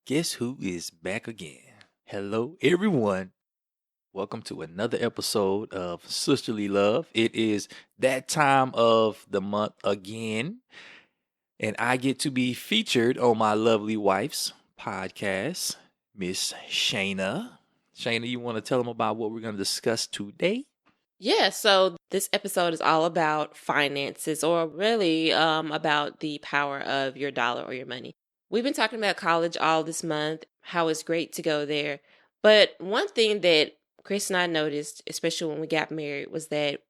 Guess who is back again? Hello, everyone. Welcome to another episode of Sisterly Love. It is that time of the month again, and I get to be featured on my lovely wife's podcast, Miss Shaina. Shaina, you want to tell them about what we're going to discuss today? Yeah, so this episode is all about finances, or really about the power of your dollar or your money. We've been talking about college all this month, how it's great to go there. But one thing that Chris and I noticed, especially when we got married, was that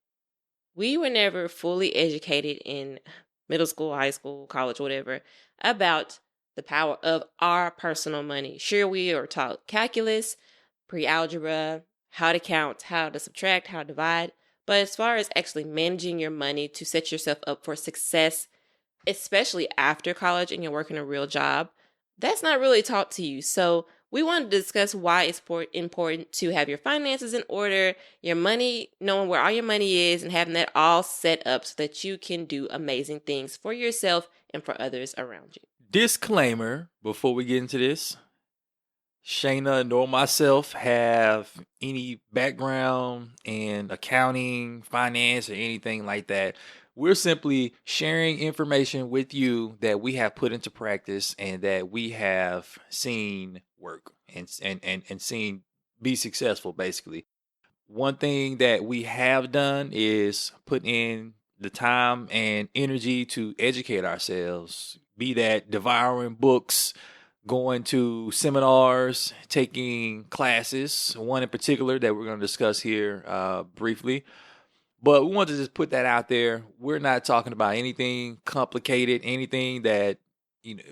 we were never fully educated in middle school, high school, college, whatever, about the power of our personal money. Sure, we were taught calculus, pre-algebra, how to count, how to subtract, how to divide. But as far as actually managing your money to set yourself up for success, especially after college and you're working a real job, that's not really taught to you. So we wanted to discuss why it's important to have your finances in order, your money, knowing where all your money is, and having that all set up so that you can do amazing things for yourself and for others around you. Disclaimer before we get into this. Shaina nor myself have any background in accounting, finance, or anything like that. We're simply sharing information with you that we have put into practice and that we have seen work and seen be successful, basically. One thing that we have done is put in the time and energy to educate ourselves, be that devouring books, going to seminars, taking classes, one in particular that we're going to discuss here briefly. But we want to just put that out there. We're not talking about anything complicated, anything that,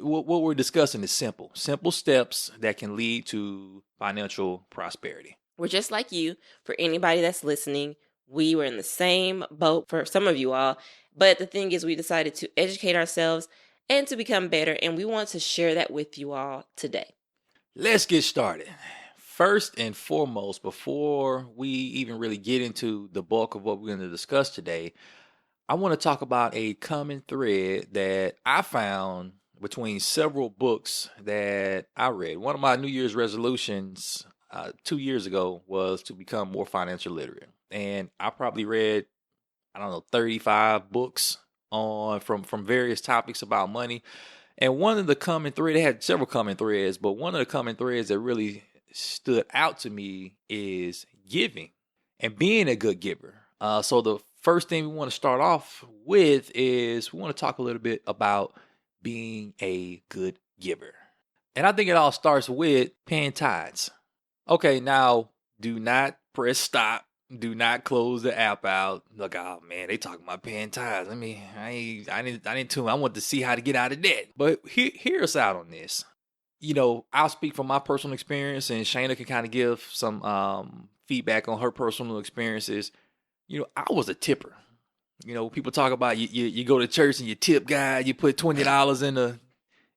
what we're discussing is simple steps that can lead to financial prosperity. We're just like you. For anybody that's listening, we were in the same boat for some of you all. But the thing is, we decided to educate ourselves and to become better, and we want to share that with you all today. Let's get started. First and foremost, before we even really get into the bulk of what we're going to discuss today, I want to talk about a common thread that I found between several books that I read. One of my New Year's resolutions 2 years ago was to become more financial literate. And I probably read, 35 books from various topics about money. And one of the common threads, they had several common threads, but one of the common threads that really stood out to me is giving and being a good giver. So the first thing we want to start off with is we want to talk a little bit about being a good giver. And I think it all starts with paying tithes. Okay, now do not press stop. Do not close the app out. Look, oh man, they talking about paying tithes. I didn't tune. I want to see how to get out of debt. But hear us out on this. I'll speak from my personal experience, and Shaina can kind of give some feedback on her personal experiences. I was a tipper. People talk about you go to church and you tip God. You put $20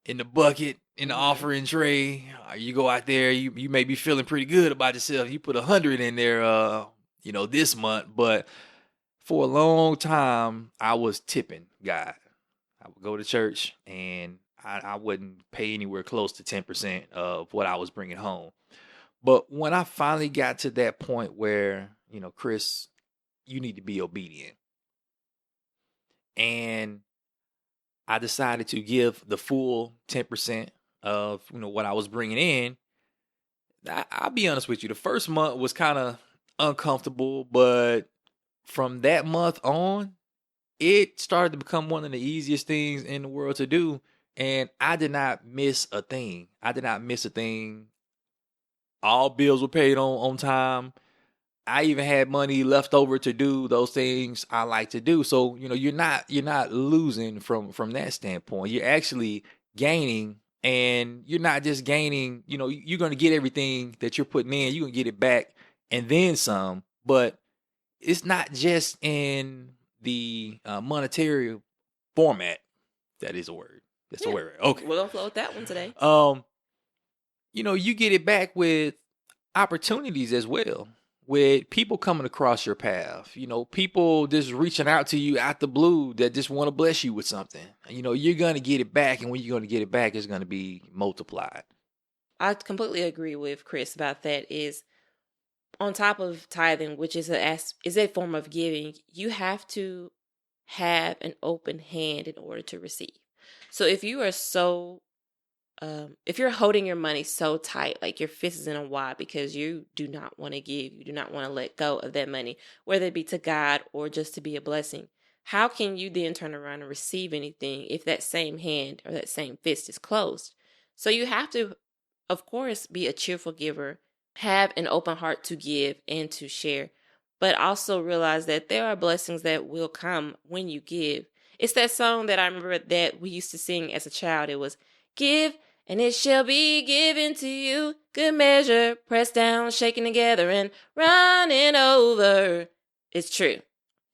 in the bucket in the offering tray. You go out there. You may be feeling pretty good about yourself. You put 100 in there. This month, but for a long time, I was tipping God. I would go to church and I wouldn't pay anywhere close to 10% of what I was bringing home. But when I finally got to that point where, Chris, you need to be obedient. And I decided to give the full 10% of, what I was bringing in. I'll be honest with you. The first month was kind of uncomfortable, but from that month on, it started to become one of the easiest things in the world to do. And I did not miss a thing. All bills were paid on time. I even had money left over to do those things I like to do. So, you're not losing from that standpoint. You're actually gaining, and you're not just gaining, you're going to get everything that you're putting in. You're going to get it back and then some, but it's not just in the monetary format. That is a word. That's a word. Okay. We're going to flow with that one today. You get it back with opportunities as well, with people coming across your path, people just reaching out to you out the blue that just want to bless you with something. You're going to get it back, and when you're going to get it back, it's going to be multiplied. I completely agree with Chris about that. Is on top of tithing, which is a form of giving, you have to have an open hand in order to receive. So if you're holding your money so tight, like your fist is in a wad because you do not want to give, you do not want to let go of that money, whether it be to God or just to be a blessing, how can you then turn around and receive anything if that same hand or that same fist is closed? So you have to, of course, be a cheerful giver, have an open heart to give and to share, but also realize that there are blessings that will come when you give. It's that song that I remember that we used to sing as a child. It was, give and it shall be given to you. Good measure, pressed down, shaken together, and running over. It's true.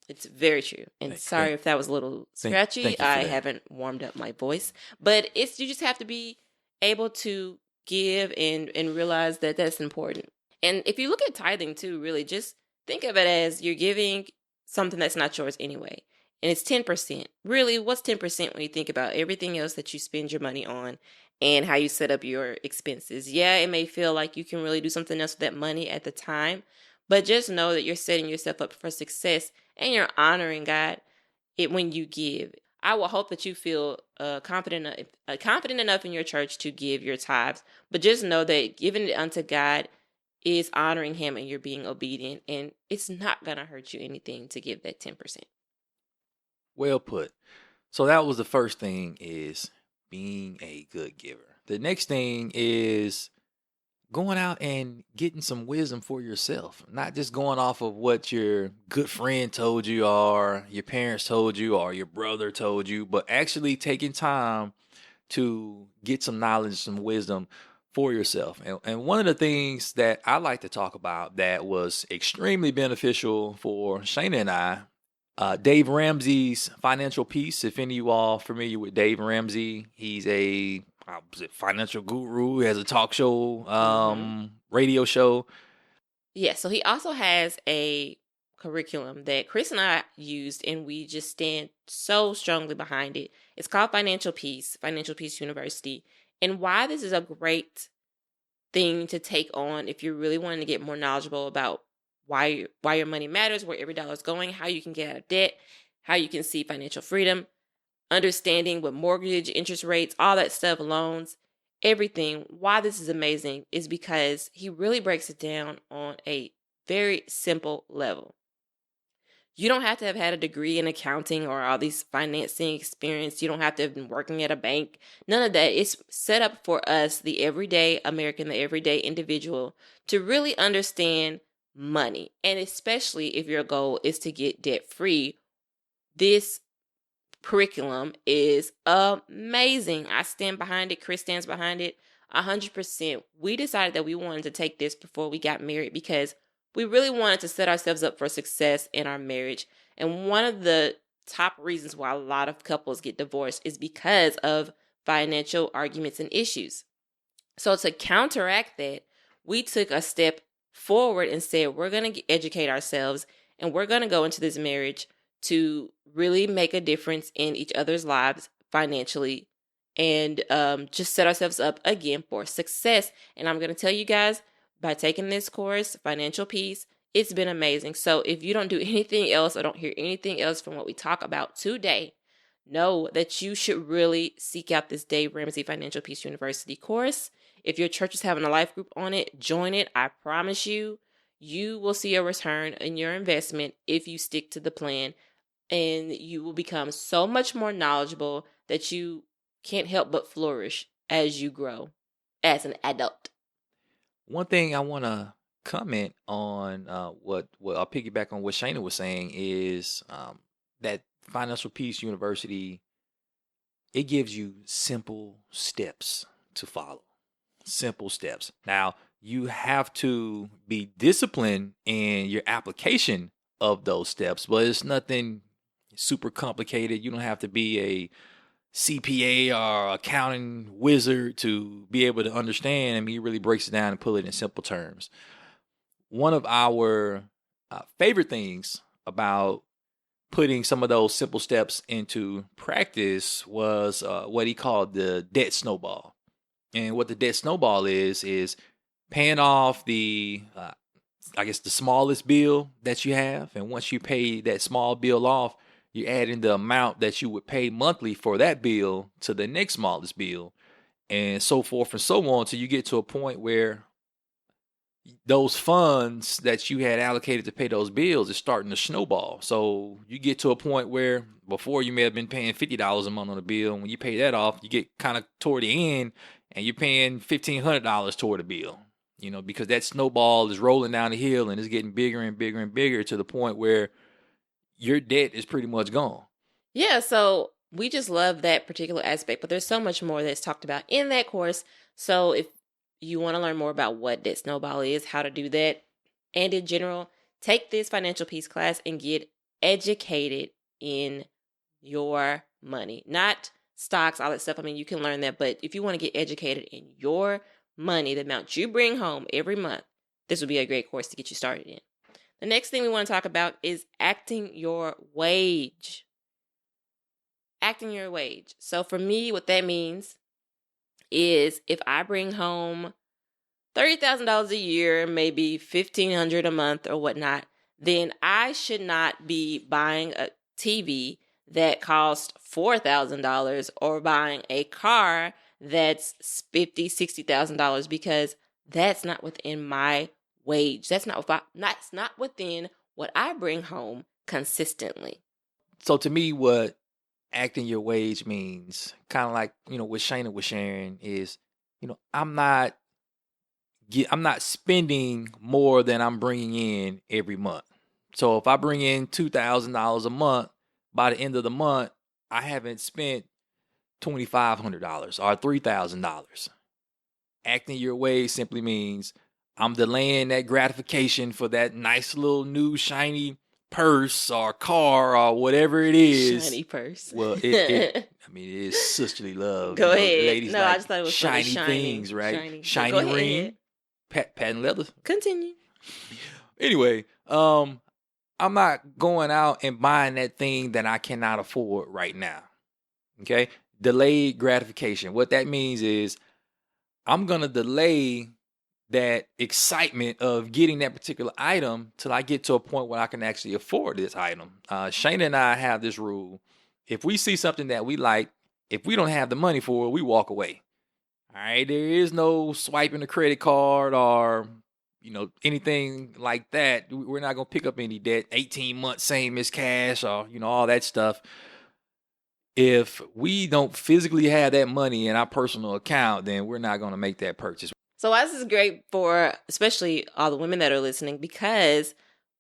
It's very true. And Thank, sorry thank, if that was a little thank scratchy. you for I that. haven't warmed up my voice. But you just have to be able to give and realize that that's important. And if you look at tithing too, really just think of it as you're giving something that's not yours anyway. And it's 10%. Really, what's 10% when you think about everything else that you spend your money on and how you set up your expenses? Yeah, it may feel like you can really do something else with that money at the time, but just know that you're setting yourself up for success and you're honoring God when you give. I will hope that you feel confident enough in your church to give your tithes, but just know that giving it unto God is honoring Him and you're being obedient, and it's not gonna hurt you anything to give that 10%. Well put. So that was the first thing, is being a good giver. The next thing is going out and getting some wisdom for yourself, not just going off of what your good friend told you or your parents told you or your brother told you, but actually taking time to get some knowledge, some wisdom for yourself. And one of the things that I like to talk about that was extremely beneficial for Shaina and I, Dave Ramsey's Financial Peace. If any of you all familiar with Dave Ramsey, he's a financial guru. He has a talk show, Mm-hmm. radio show. Yeah, so he also has a curriculum that Chris and I used, and we just stand so strongly behind it. It's called Financial Peace University. And why this is a great thing to take on if you're really wanting to get more knowledgeable about why your money matters, where every dollar is going, how you can get out of debt, how you can see financial freedom, understanding what mortgage interest rates, all that stuff, loans, everything. Why this is amazing is because he really breaks it down on a very simple level. You don't have to have had a degree in accounting or all these financing experience. You don't have to have been working at a bank. None of that. It's set up for us, the everyday American, the everyday individual, to really understand money. And especially if your goal is to get debt free, this curriculum is amazing. I stand behind it. Chris stands behind it 100%. We decided that we wanted to take this before we got married because we really wanted to set ourselves up for success in our marriage. And one of the top reasons why a lot of couples get divorced is because of financial arguments and issues. So to counteract that, we took a step forward and said, we're going to educate ourselves and we're going to go into this marriage to really make a difference in each other's lives financially and just set ourselves up again for success. And I'm going to tell you guys, by taking this course, Financial Peace, it's been amazing. So if you don't do anything else or don't hear anything else from what we talk about today, know that you should really seek out this Dave Ramsey Financial Peace University course. If your church is having a life group on it, join it. I promise you, you will see a return in your investment if you stick to the plan, and you will become so much more knowledgeable that you can't help but flourish as you grow as an adult. One thing I want to comment on, what I'll piggyback on what Shayna was saying, is that Financial Peace University, it gives you simple steps to follow. Simple steps. Now, you have to be disciplined in your application of those steps, but it's nothing super complicated. You don't have to be a CPA or accounting wizard to be able to understand. I mean, he really breaks it down and put it in simple terms. One of our favorite things about putting some of those simple steps into practice was what he called the debt snowball. And what the debt snowball is paying off the, I guess, the smallest bill that you have. And once you pay that small bill off, you add in the amount that you would pay monthly for that bill to the next smallest bill, and so forth and so on, till you get to a point where those funds that you had allocated to pay those bills is starting to snowball. So you get to a point where before you may have been paying $50 a month on a bill. When you pay that off, you get kind of toward the end and you're paying $1,500 toward a bill, because that snowball is rolling down the hill and it's getting bigger and bigger and bigger to the point where your debt is pretty much gone. Yeah, so we just love that particular aspect, but there's so much more that's talked about in that course. So if you want to learn more about what debt snowball is, how to do that, and in general, take this financial peace class and get educated in your money. Not stocks, all that stuff. I mean, you can learn that, but if you want to get educated in your money, the amount you bring home every month, this would be a great course to get you started in. The next thing we want to talk about is acting your wage. Acting your wage. So for me, what that means is if I bring home $30,000 a year, maybe $1,500 a month or whatnot, then I should not be buying a TV that costs $4,000 or buying a car that's $50,000-$60,000, because that's not within my wage. That's not within what I bring home consistently. So to me, what acting your wage means, kind of like, what Shaina was sharing, is, I'm not spending more than I'm bringing in every month. So if I bring in $2,000 a month, by the end of the month, I haven't spent $2,500 or $3,000. Acting your wage simply means I'm delaying that gratification for that nice little new shiny purse or car or whatever it is. Shiny purse. Well, it is sisterly love. Go ahead. Ladies, no, I just thought it was shiny things, right? Shiny ring, patent leather. Continue. Anyway, I'm not going out and buying that thing that I cannot afford right now. Okay? Delayed gratification. What that means is I'm going to delay that excitement of getting that particular item till I get to a point where I can actually afford this item. Shaina and I have this rule. If we see something that we like, if we don't have the money for it, we walk away. All right? There is no swiping a credit card or anything like that. We're not going to pick up any debt, 18 months, same as cash, or, all that stuff. If we don't physically have that money in our personal account, then we're not going to make that purchase. So this is great for especially all the women that are listening, because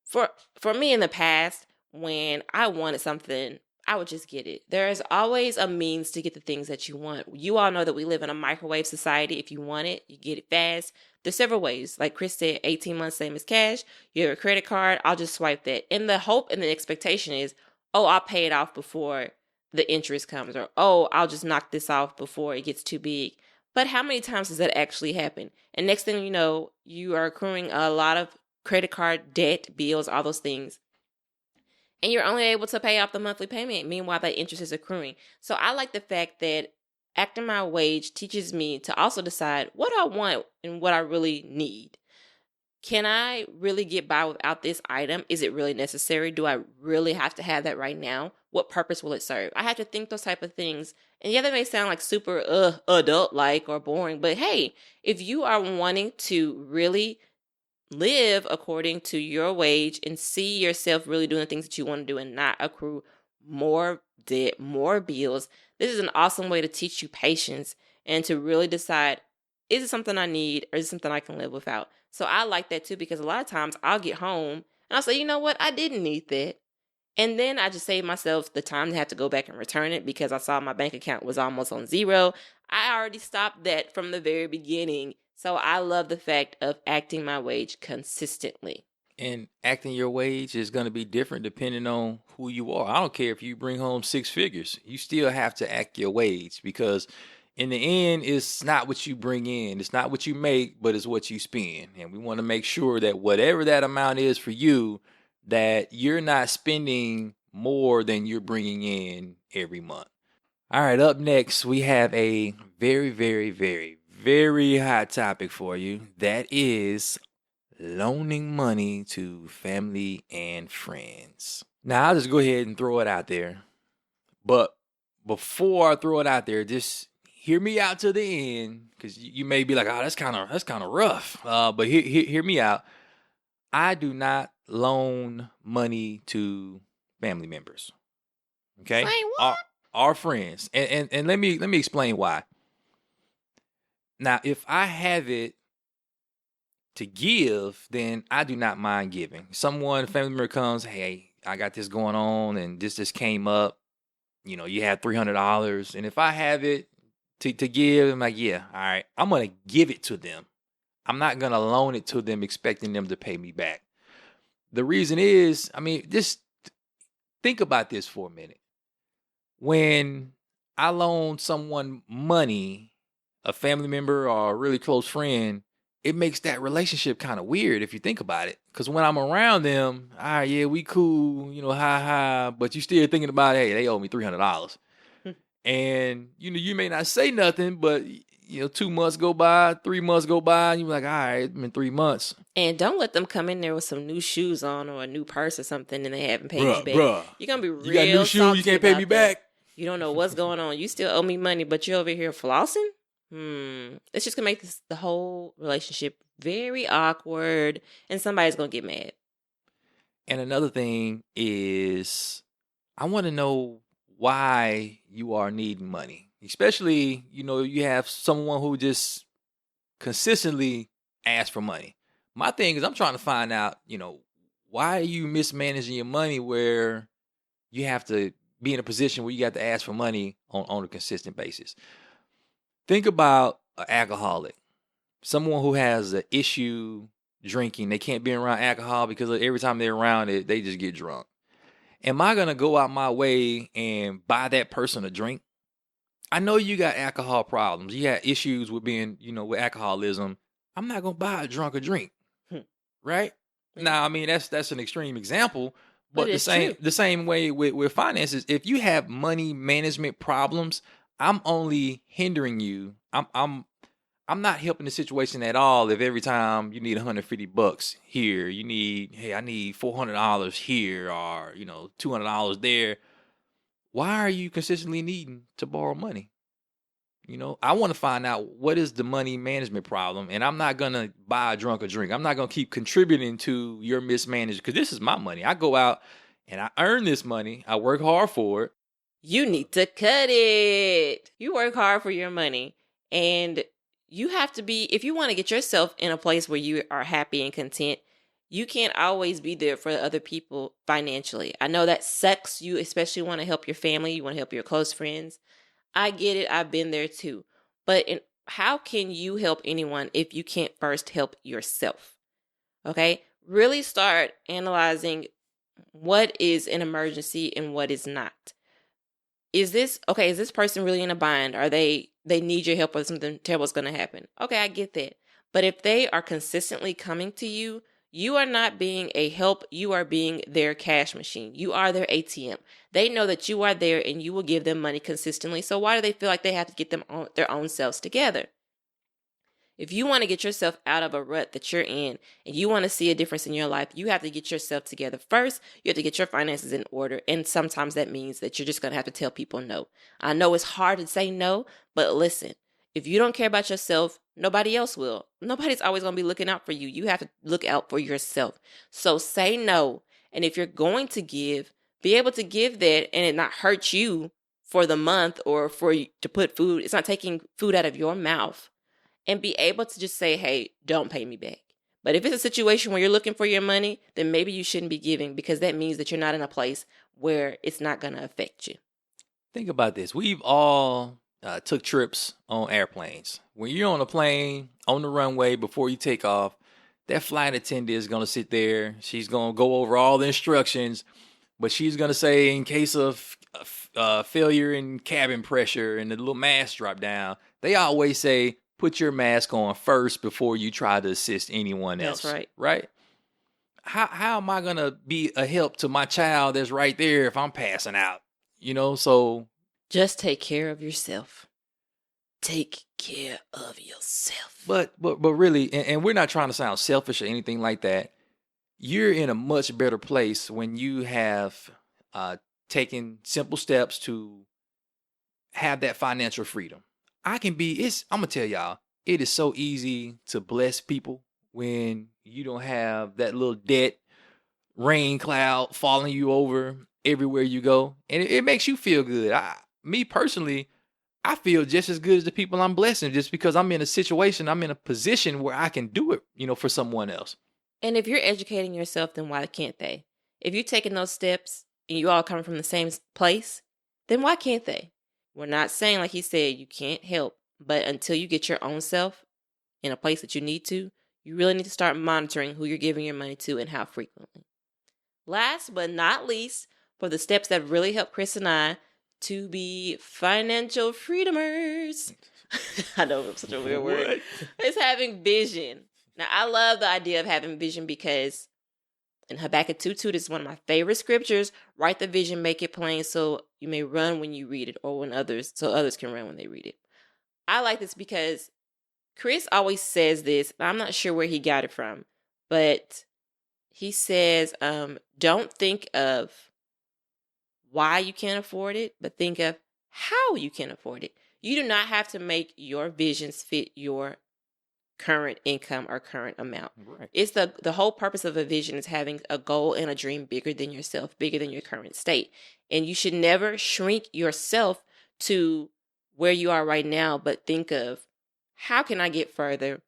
for me in the past, when I wanted something, I would just get it. There is always a means to get the things that you want. You all know that we live in a microwave society. If you want it, you get it fast. There's several ways. Like Chris said, 18 months, same as cash. You have a credit card, I'll just swipe that. And the hope and the expectation is, I'll pay it off before the interest comes, or, I'll just knock this off before it gets too big. But how many times does that actually happen? And next thing you know, you are accruing a lot of credit card debt, bills, all those things. And you're only able to pay off the monthly payment. Meanwhile, that interest is accruing. So I like the fact that acting my wage teaches me to also decide what I want and what I really need. Can I really get by without this item? Is it really necessary? Do I really have to have that right now? What purpose will it serve? I have to think those type of things. And yeah, that may sound like super adult-like or boring, but hey, if you are wanting to really live according to your wage and see yourself really doing the things that you want to do and not accrue more debt, more bills, this is an awesome way to teach you patience and to really decide, is it something I need or is it something I can live without? So I like that too, because a lot of times I'll get home and I'll say, you know what, I didn't need that. And then I just save myself the time to have to go back and return it because I saw my bank account was almost on zero. I already stopped that from the very beginning. So I love the fact of acting my wage consistently. And acting your wage is going to be different depending on who you are. I don't care if you bring home 6 figures. You still have to act your wage, because in the end, it's not what you bring in. It's not what you make, but it's what you spend. And we want to make sure that whatever that amount is for you, that you're not spending more than you're bringing in every month. All right, up next, we have a very, very, very, very hot topic for you. That is loaning money to family and friends. Now, I'll just go ahead and throw it out there. But before I throw it out there, just hear me out to the end, because you may be like, "Oh, that's kind of rough." But hear me out. I do not loan money to family members. Say Okay, what? our friends, and let me explain why. Now, if I have it to give, then I do not mind giving. Someone, a family member comes, "Hey, I got this going on, and this just came up. You have $300, and if I have it to give, I'm like, yeah, all right, I'm gonna give it to them. I'm not gonna loan it to them expecting them to pay me back. The reason is, I mean, just think about this for a minute. When I loan someone money, a family member or a really close friend, it makes that relationship kind of weird if you think about it. Because when I'm around them, all right, yeah, we cool, hi, but you still thinking about, hey, they owe me $300. And, you may not say nothing, but, 2 months go by, 3 months go by, and you're like, all right, it's been 3 months. And don't let them come in there with some new shoes on or a new purse or something and they haven't paid you back. Bruh, You're going to be real you got new shoes, you can't pay me back. You don't know what's going on. You still owe me money, but you're over here flossing? It's just going to make the whole relationship very awkward, and somebody's going to get mad. And another thing is, I want to know why you are needing money. Especially, you have someone who just consistently asks for money. My thing is, I'm trying to find out, why are you mismanaging your money where you have to be in a position where you got to ask for money on a consistent basis. Think about an alcoholic, someone who has an issue drinking. They can't be around alcohol because every time they're around it, they just get drunk. Am I going to go out my way and buy that person a drink? I know you got alcohol problems. You got issues with being, with alcoholism. I'm not going to buy a drunk a drink. Right? Yeah. Now, I mean, that's an extreme example, but it's true. The same way with finances, if you have money management problems, I'm only hindering you. I'm not helping the situation at all if every time you need $150 here, I need $400 here, or $200 there. Why are you consistently needing to borrow money? I want to find out what is the money management problem, and I'm not going to buy a drunk a drink. I'm not going to keep contributing to your mismanagement, because this is my money. I go out and I earn this money. I work hard for it. You need to cut it. You work hard for your money, and you have to be, if you want to get yourself in a place where you are happy and content, you can't always be there for other people financially. I know that sucks. You especially want to help your family. You want to help your close friends. I get it. I've been there too. But how can you help anyone if you can't first help yourself? Okay? Really start analyzing what is an emergency and what is not. Is this person really in a bind? Are they need your help or something terrible is going to happen? Okay, I get that. But if they are consistently coming to you, you are not being a help. You are being their cash machine. You are their ATM. They know that you are there and you will give them money consistently. So why do they feel like they have to get their own selves together? If you want to get yourself out of a rut that you're in and you want to see a difference in your life, you have to get yourself together. First, you have to get your finances in order. And sometimes that means that you're just going to have to tell people no. I know it's hard to say no, but listen, if you don't care about yourself, nobody else will. Nobody's always going to be looking out for you. You have to look out for yourself. So say no. And if you're going to give, be able to give that and it not hurt you for the month or for you to put food. It's not taking food out of your mouth. And be able to just say, hey, don't pay me back. But if it's a situation where you're looking for your money, then maybe you shouldn't be giving, because that means that you're not in a place where it's not going to affect you. Think about this. We've all took trips on airplanes. When you're on a plane, on the runway, before you take off, that flight attendant is going to sit there. She's going to go over all the instructions, but she's going to say, in case of failure in cabin pressure and the little mask drop down, they always say, put your mask on first before you try to assist anyone else. That's right. Right? How am I going to be a help to my child that's right there if I'm passing out? So just take care of yourself. take care of yourself. But really, and we're not trying to sound selfish or anything like that. You're in a much better place when you have taken simple steps to have that financial freedom. I'm gonna tell y'all, it is so easy to bless people when you don't have that little debt rain cloud following you over everywhere you go. And it makes you feel good. Me personally, I feel just as good as the people I'm blessing just because I'm in a position where I can do it, for someone else. And if you're educating yourself, then why can't they? If you're taking those steps and you all coming from the same place, then why can't they? We're not saying, like he said, you can't help, but until you get your own self in a place that you need to, you really need to start monitoring who you're giving your money to and how frequently. Last but not least, for the steps that really help Chris and I to be financial freedomers. I know it's such a weird word. It's having vision. Now, I love the idea of having vision because in Habakkuk 2:2, this is one of my favorite scriptures. Write the vision, make it plain so you may run when you read it or so others can run when they read it. I like this because Chris always says this, and I'm not sure where he got it from, but he says, don't think of why you can't afford it, but think of how you can afford it. You do not have to make your visions fit your current income or current amount. Right. It's the whole purpose of a vision is having a goal and a dream bigger than yourself, bigger than your current state. And you should never shrink yourself to where you are right now, but think of how can I get further?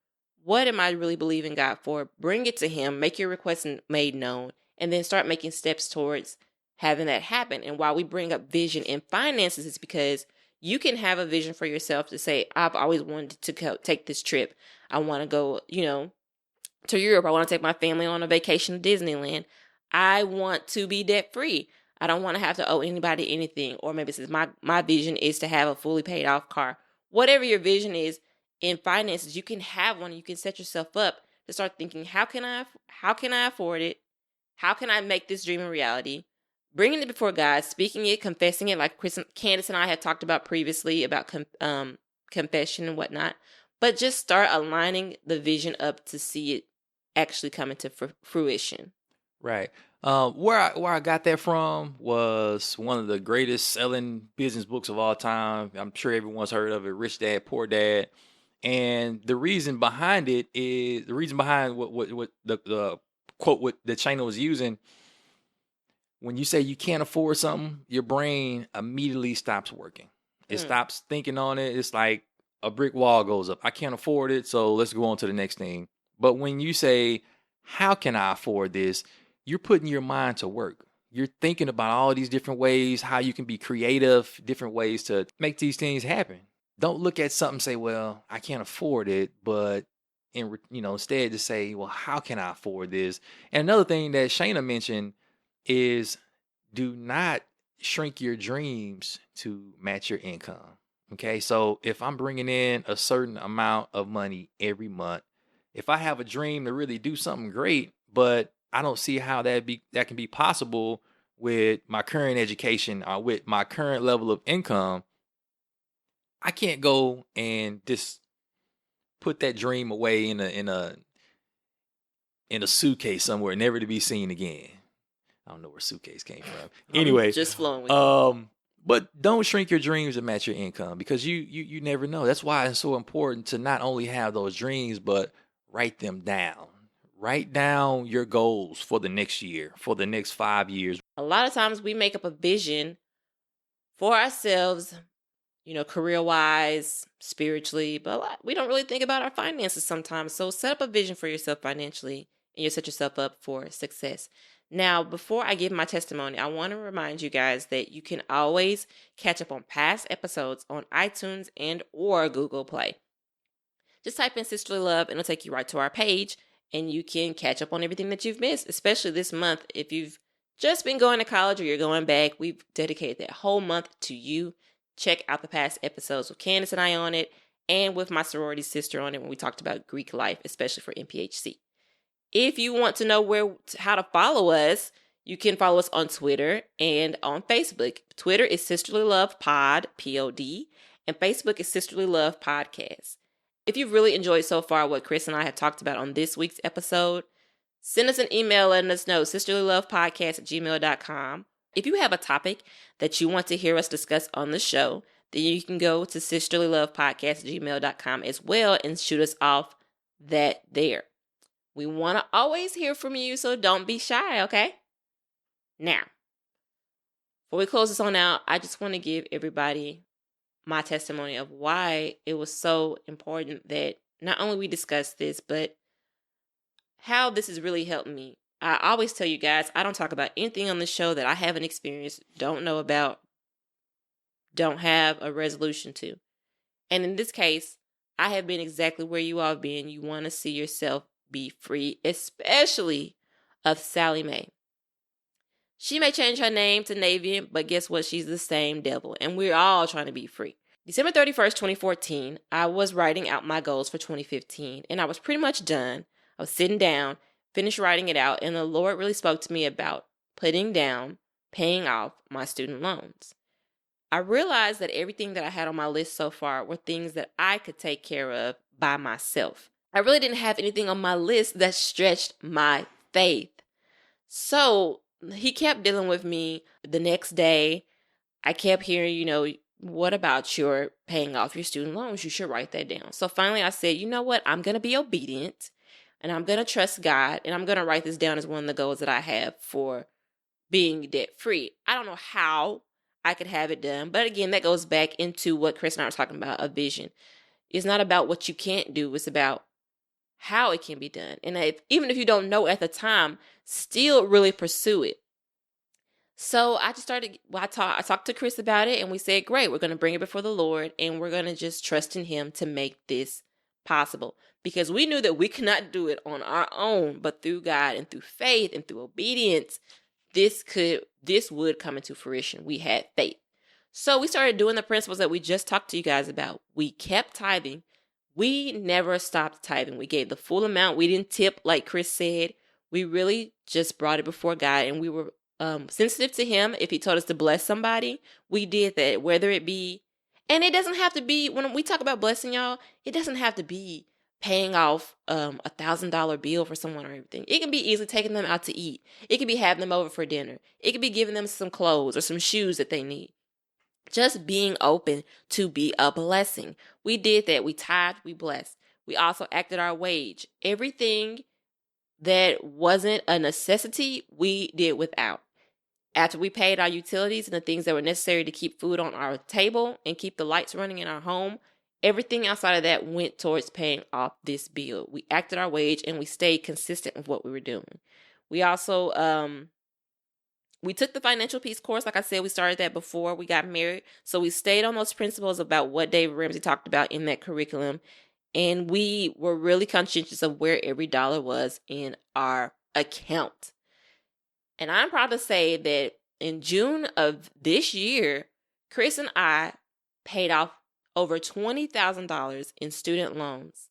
What am I really believing God for? Bring it to Him, make your request made known, and then start making steps towards having that happen. And why we bring up vision and finances is because you can have a vision for yourself to say, I've always wanted to take this trip. I want to go, to Europe. I want to take my family on a vacation to Disneyland. I want to be debt free. I don't want to have to owe anybody anything. Or maybe it says my vision is to have a fully paid off car. Whatever your vision is in finances, you can have one. You can set yourself up to start thinking, how can I afford it? How can I make this dream a reality? Bringing it before God, speaking it, confessing it, like Candace and I had talked about previously about confession and whatnot. But just start aligning the vision up to see it actually come into fruition. Right. Where I got that from was one of the greatest selling business books of all time. I'm sure everyone's heard of it, Rich Dad, Poor Dad. And the reason behind what the quote that Shaina was using, when you say you can't afford something, your brain immediately stops working. It stops thinking on it. It's like a brick wall goes up. I can't afford it, so let's go on to the next thing. But when you say, how can I afford this? You're putting your mind to work. You're thinking about all these different ways, how you can be creative, different ways to make these things happen. Don't look at something and say, well, I can't afford it, but instead to say, well, how can I afford this? And another thing that Shaina mentioned is do not shrink your dreams to match your income. Okay, so if I'm bringing in a certain amount of money every month, if I have a dream to really do something great, but I don't see how that can be possible with my current education or with my current level of income, I can't go and just put that dream away in a suitcase somewhere, never to be seen again. I don't know where suitcase came from. Anyway, just flowing with but don't shrink your dreams to match your income because you never know. That's why it's so important to not only have those dreams, but write them down. Write down your goals for the next year, for the next 5 years. A lot of times we make up a vision for ourselves, career-wise, spiritually, but we don't really think about our finances sometimes. So set up a vision for yourself financially and you'll set yourself up for success. Now, before I give my testimony, I want to remind you guys that you can always catch up on past episodes on iTunes and or Google Play. Just type in Sisterly Love and it'll take you right to our page and you can catch up on everything that you've missed, especially this month. If you've just been going to college or you're going back, we've dedicated that whole month to you. Check out the past episodes with Candace and I on it and with my sorority sister on it when we talked about Greek life, especially for MPHC. If you want to know how to follow us, you can follow us on Twitter and on Facebook. Twitter is Sisterly Love Pod, Pod, and Facebook is Sisterly Love Podcast. If you've really enjoyed so far what Chris and I have talked about on this week's episode, send us an email letting us know, sisterlylovepodcast@gmail.com. If you have a topic that you want to hear us discuss on the show, then you can go to sisterlylovepodcast@gmail.com as well and shoot us off that there. We want to always hear from you, so don't be shy, okay? Now, before we close this on out, I just want to give everybody my testimony of why it was so important that not only we discuss this, but how this has really helped me. I always tell you guys, I don't talk about anything on the show that I haven't experienced, don't know about, don't have a resolution to. And in this case, I have been exactly where you all have been. You want to see yourself be free, especially of Sally Mae. She may change her name to Navian, but guess what? She's the same devil, and we're all trying to be free. December 31st, 2014, I was writing out my goals for 2015, and I was pretty much done. I was sitting down, finished writing it out, and the Lord really spoke to me about putting down, paying off my student loans. I realized that everything that I had on my list so far were things that I could take care of by myself. I really didn't have anything on my list that stretched my faith. So he kept dealing with me the next day. I kept hearing, what about your paying off your student loans? You should write that down. So finally I said, you know what? I'm going to be obedient and I'm going to trust God and I'm going to write this down as one of the goals that I have for being debt free. I don't know how I could have it done. But again, that goes back into what Chris and I were talking about, a vision. It's not about what you can't do. It's about how it can be done. And even if you don't know at the time, still really pursue it. So I just started, I talked to Chris about it and we said, great, we're going to bring it before the Lord and we're going to just trust in him to make this possible. Because we knew that we could not do it on our own, but through God and through faith and through obedience, this would come into fruition. We had faith. So we started doing the principles that we just talked to you guys about. We kept tithing. We never stopped tithing. We gave the full amount. We didn't tip like Chris said. We really just brought it before God and we were sensitive to him. If he told us to bless somebody, we did that, whether it be, and it doesn't have to be, when we talk about blessing y'all, it doesn't have to be paying off $1,000 bill for someone or everything. It can be easily taking them out to eat. It could be having them over for dinner. It could be giving them some clothes or some shoes that they need. Just being open to be a blessing. We did that. We tithed, we blessed. We also acted our wage. Everything that wasn't a necessity, we did without. After we paid our utilities and the things that were necessary to keep food on our table and keep the lights running in our home, everything outside of that went towards paying off this bill. We acted our wage and we stayed consistent with what we were doing. We also, we took the financial peace course. Like I said, we started that before we got married. So we stayed on those principles about what David Ramsey talked about in that curriculum. And we were really conscientious of where every dollar was in our account. And I'm proud to say that in June of this year, Chris and I paid off over $20,000 in student loans.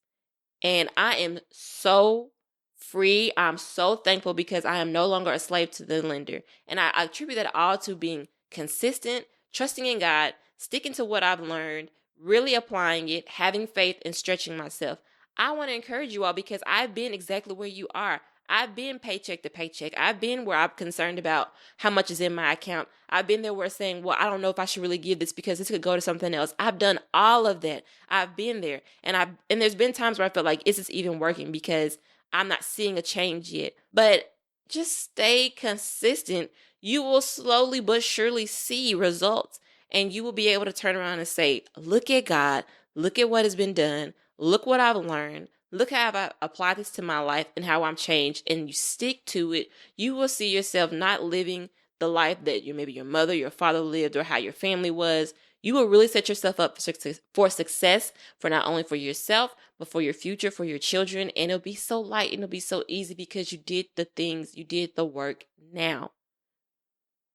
And I am so free. I'm so thankful because I am no longer a slave to the lender. And I attribute that all to being consistent, trusting in God, sticking to what I've learned, really applying it, having faith, and stretching myself. I want to encourage you all because I've been exactly where you are. I've been paycheck to paycheck. I've been where I'm concerned about how much is in my account. I've been there where it's saying, well, I don't know if I should really give this because this could go to something else. I've done all of that. I've been there. And there's been times where I felt like, is this even working? Because I'm not seeing a change yet. But just stay consistent. You will slowly but surely see results. And you will be able to turn around and say, look at God. Look at what has been done. Look what I've learned. Look how I've applied this to my life and how I'm changed, and you stick to it. You will see yourself not living the life that maybe your mother, your father lived, or how your family was. You will really set yourself up for success, for not only for yourself, but for your future, for your children. And it'll be so light and it'll be so easy because you did the things, you did the work now.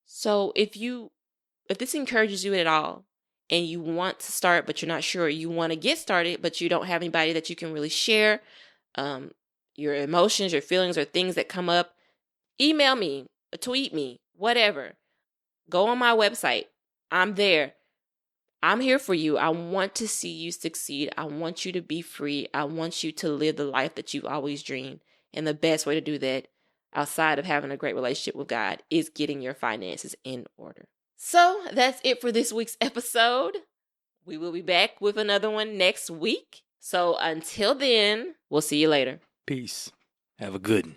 So if this encourages you at all, and you want to start, but you're not sure, you want to get started, but you don't have anybody that you can really share your emotions, your feelings, or things that come up, email me, tweet me, whatever. Go on my website. I'm there. I'm here for you. I want to see you succeed. I want you to be free. I want you to live the life that you've always dreamed. And the best way to do that, outside of having a great relationship with God, is getting your finances in order. So that's it for this week's episode. We will be back with another one next week. So until then, we'll see you later. Peace. Have a good one.